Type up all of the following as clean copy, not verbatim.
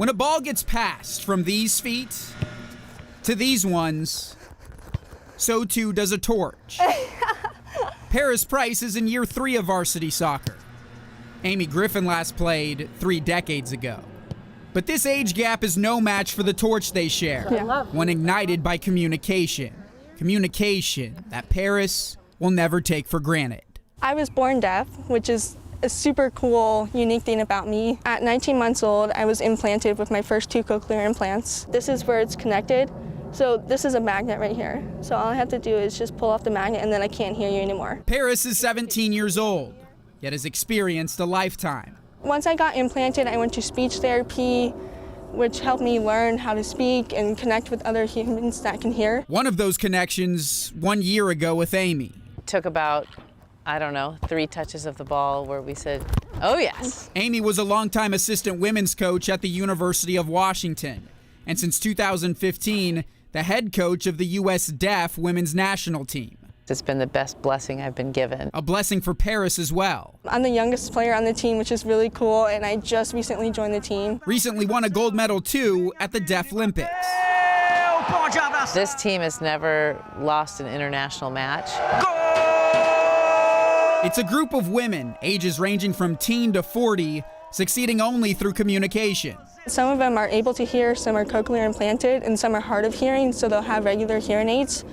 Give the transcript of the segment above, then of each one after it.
When a ball gets passed from these feet to these ones, so too does a torch. Paris Price is in year 3 of varsity soccer. Amy Griffin last played 3 decades ago. But this age gap is no match for the torch they share, one ignited by communication. Communication that Paris will never take for granted. I was born deaf, which is a super cool, unique thing about me. At 19 months old, I was implanted with my first 2 cochlear implants. This is where it's connected. So this is a magnet right here. So all I have to do is just pull off the magnet and then I can't hear you anymore. Paris is 17 years old, yet has experienced a lifetime. Once I got implanted, I went to speech therapy, which helped me learn how to speak and connect with other humans that can hear. One of those connections 1 year ago with Amy. It took about, I don't know, 3 touches of the ball where we said, oh yes. Amy was a longtime assistant women's coach at the University of Washington, and since 2015, the head coach of the U.S. Deaf women's national team. It's been the best blessing I've been given. A blessing for Paris as well. I'm the youngest player on the team, which is really cool, and I just recently joined the team. Recently won a gold medal too at the Deaf Olympics. This team has never lost an international match. It's a group of women, ages ranging from teen to 40, succeeding only through communication. Some of them are able to hear, some are cochlear implanted, and some are hard of hearing, so they'll have regular hearing aids.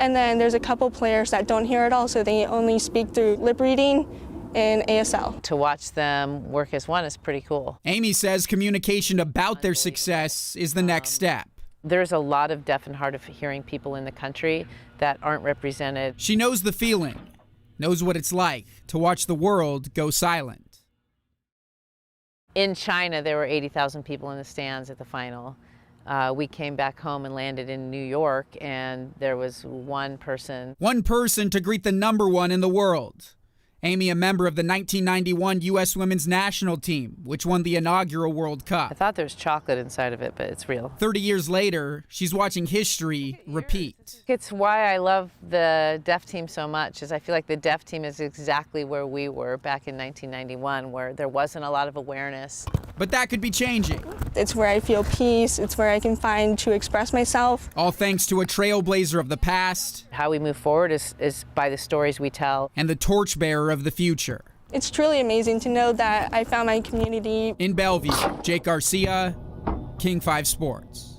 And then there's a couple players that don't hear at all, so they only speak through lip reading and ASL. To watch them work as one is pretty cool. Amy says communication about their success is the next step. There's a lot of deaf and hard of hearing people in the country that aren't represented. She knows the feeling, knows what it's like to watch the world go silent. In China, there were 80,000 people in the stands at the final. We came back home and landed in New York, and there was one person. One person to greet the #1 in the world. Amy, a member of the 1991 U.S. women's national team, which won the inaugural World I Cup. thought there was chocolate inside of it, but it's real. 30 years later, she's watching history repeat. It's why I love the deaf team so much, is I feel like the deaf team is exactly where we were back in 1991, where there wasn't a lot of awareness. But that could be changing. It's where I feel peace, it's where I can find to express myself. All thanks to a trailblazer of the past. How we move forward is by the stories we tell. And the torchbearer of the future. It's truly amazing to know that I found my community. In Bellevue, Jake Garcia, King 5 Sports.